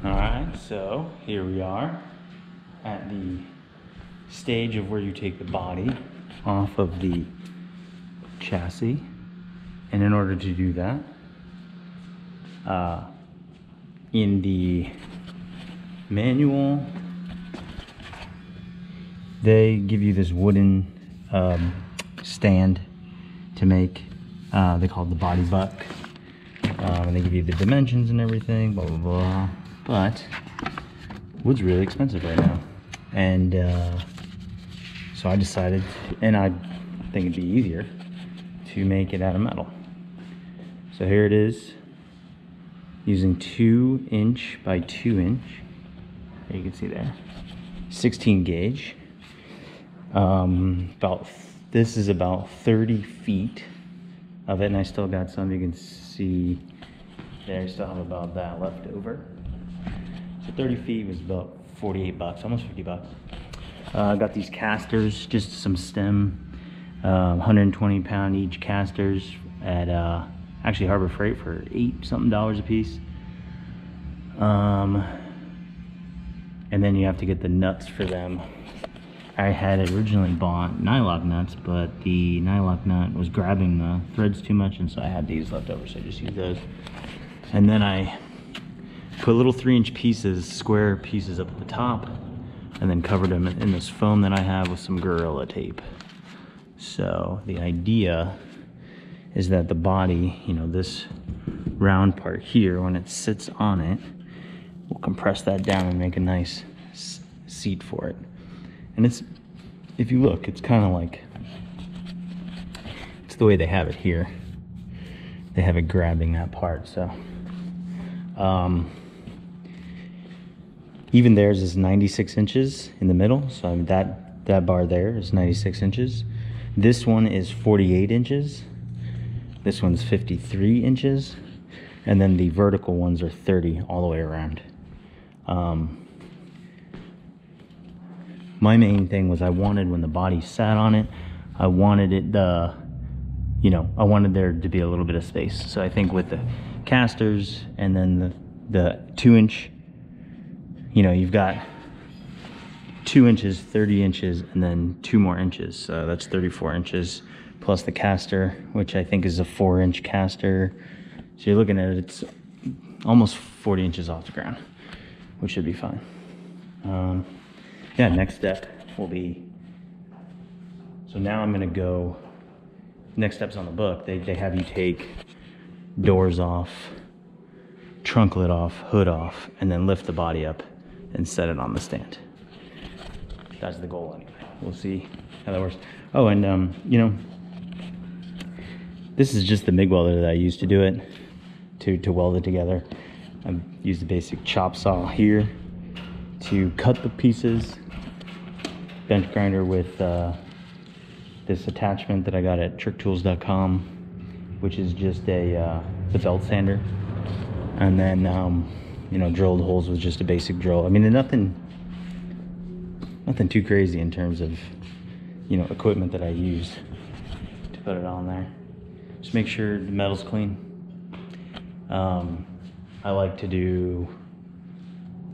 Alright, so here we are at the stage of where you take the body off of the chassis. And in order to do that, in the manual, they give you this wooden stand to make. They call it the body buck. And they give you the dimensions and everything, blah, blah, blah. But wood's really expensive right now. And so I decided, and I think it'd be easier to make it out of metal. So here it is, using 2" by 2". There you can see there, 16 gauge. This is about 30 feet of it, and I still got some. You can see there, I still have about that left over. So 30 feet was about 48 bucks, almost 50 bucks. I got these casters, just some stem, 120 pound each casters at actually Harbor Freight for $8 something a piece. And then you have to get the nuts for them. I had originally bought nylock nuts, but the nylock nut was grabbing the threads too much, and so I had these left over, so I just used those. And then I put little 3" pieces, square pieces up at the top, and then covered them in this foam that I have with some Gorilla tape. So the idea is that the body, you know, this round part here, when it sits on it, we'll compress that down and make a nice seat for it. And it's, if you look, it's kind of like, it's the way they have it here. They have it grabbing that part, so. Even theirs is 96 inches in the middle, so I mean, that bar there is 96 inches. This one is 48 inches. This one's 53 inches. And then the vertical ones are 30 all the way around. My main thing was I wanted, when the body sat on it, I wanted it, I wanted there to be a little bit of space. So I think with the casters and then the 2". You know, you've got 2 inches, 30 inches, and then 2 more inches. So that's 34 inches, plus the caster, which I think is a 4" caster. So you're looking at it, it's almost 40 inches off the ground, which should be fine. Yeah, next step will be, so now I'm gonna go, next steps on the book, they have you take doors off, trunk lid off, hood off, and then lift the body up and set it on the stand. That's the goal anyway. We'll see how that works. Oh, and you know, this is just the MIG welder that I used to do it, to weld it together. I used a basic chop saw here to cut the pieces, bench grinder with this attachment that I got at tricktools.com, which is just the belt sander, and then you know, drilled holes with just a basic drill. I mean, nothing too crazy in terms of, you know, equipment that I used to put it on there. Just make sure the metal's clean. I like to do,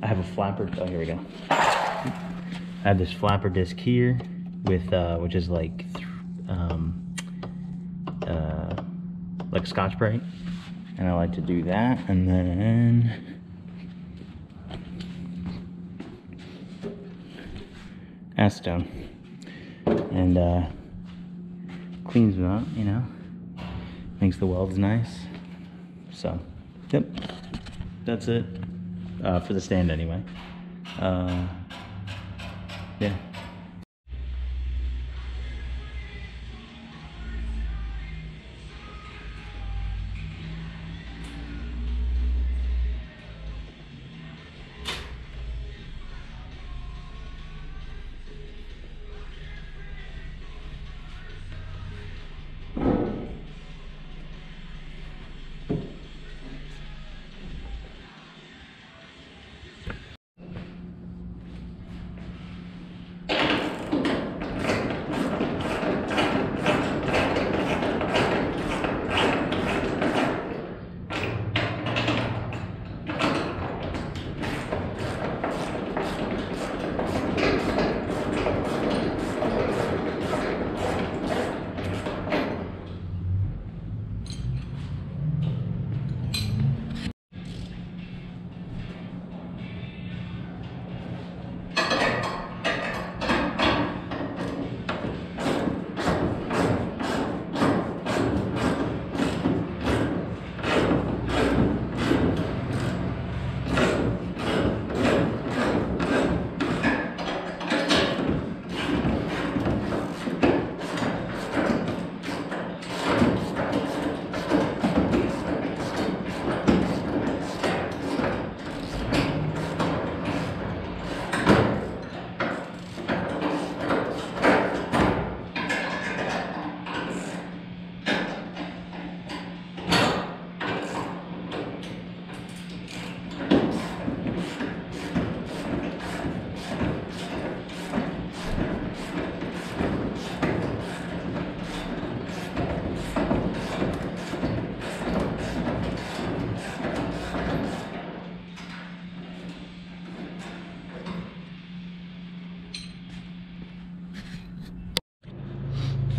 I have a flapper, oh, here we go. I have this flapper disc here with, which is like Scotch-Brite. And I like to do that, and then acetone, and cleans them out, you know, makes the welds nice. So, yep, that's it for the stand anyway. Yeah.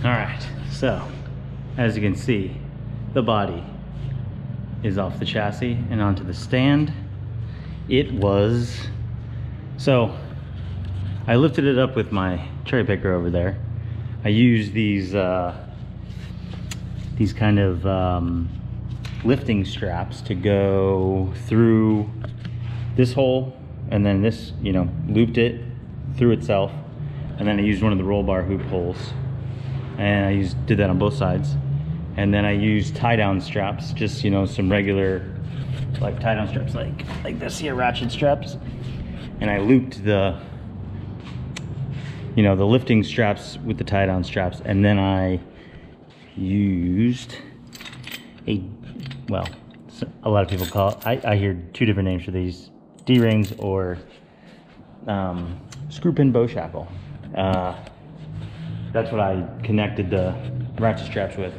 All right, so as you can see, the body is off the chassis and onto the stand. It was, so I lifted it up with my cherry picker over there. I used these kind of lifting straps to go through this hole, and then this, you know, looped it through itself, and then I used one of the roll bar hoop holes, and I did that on both sides. And then I used tie down straps, just, you know, some regular like tie down straps, like this here, ratchet straps, and I looped the, you know, the lifting straps with the tie down straps, and then I used well, a lot of people call it, I hear two different names for these, D-rings or screw pin bow shackle. That's what I connected the ratchet straps with,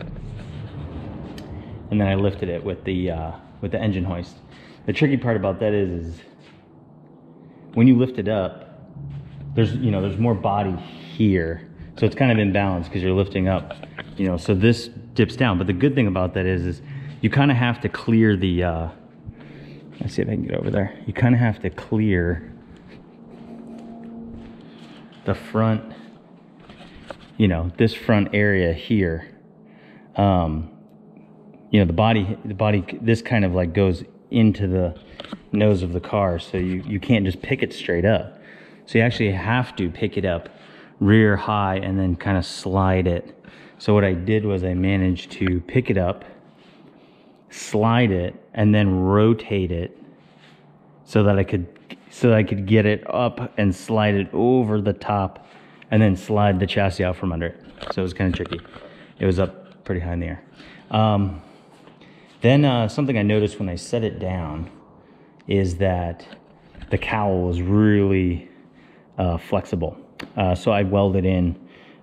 and then I lifted it with the engine hoist. The tricky part about that is when you lift it up, there's more body here, so it's kind of imbalanced because you're lifting up, you know, so this dips down. But the good thing about that is you kind of have to clear the let's see if I can get over there. You kind of have to clear the front, you know, this front area here. You know, the body, this kind of like goes into the nose of the car, so you can't just pick it straight up. So you actually have to pick it up rear high and then kind of slide it. So what I did was I managed to pick it up, slide it, and then rotate it so that I could get it up and slide it over the top, and then slide the chassis out from under it. So it was kind of tricky. It was up pretty high in the air. Then something I noticed when I set it down is that the cowl was really flexible. So I welded in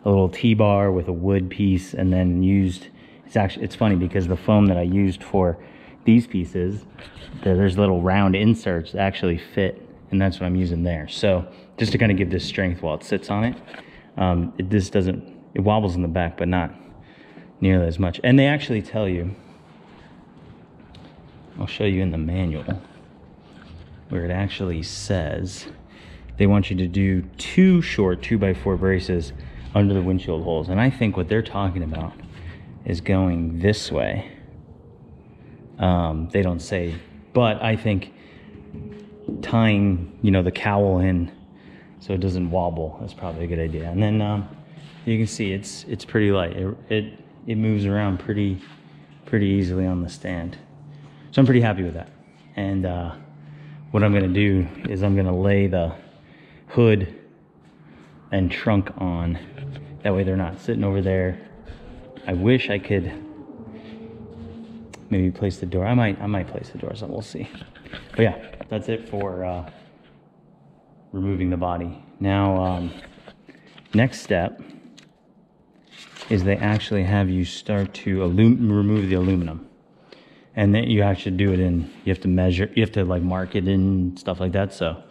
a little T-bar with a wood piece, and then used, it's funny because the foam that I used for these pieces, there's little round inserts that actually fit, and that's what I'm using there. So just to kind of give this strength while it sits on it. It wobbles in the back, but not nearly as much. And they actually tell you, I'll show you in the manual where it actually says they want you to do 2 short 2x4 braces under the windshield holes. And I think what they're talking about is going this way. They don't say, but I think tying, you know, the cowl in so it doesn't wobble is probably a good idea. And then you can see it's pretty light. It moves around pretty easily on the stand. So I'm pretty happy with that. And what I'm gonna do is I'm gonna lay the hood and trunk on. That way they're not sitting over there. I wish I could maybe place the door. I might place the door, so we'll see. But yeah, that's it for removing the body. Now, next step is they actually have you start to remove the aluminum. And then you actually do it in, you have to measure, you have to like mark it and stuff like that. So,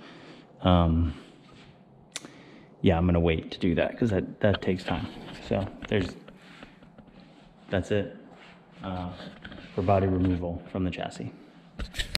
yeah, I'm gonna wait to do that because that takes time. So that's it for body removal from the chassis.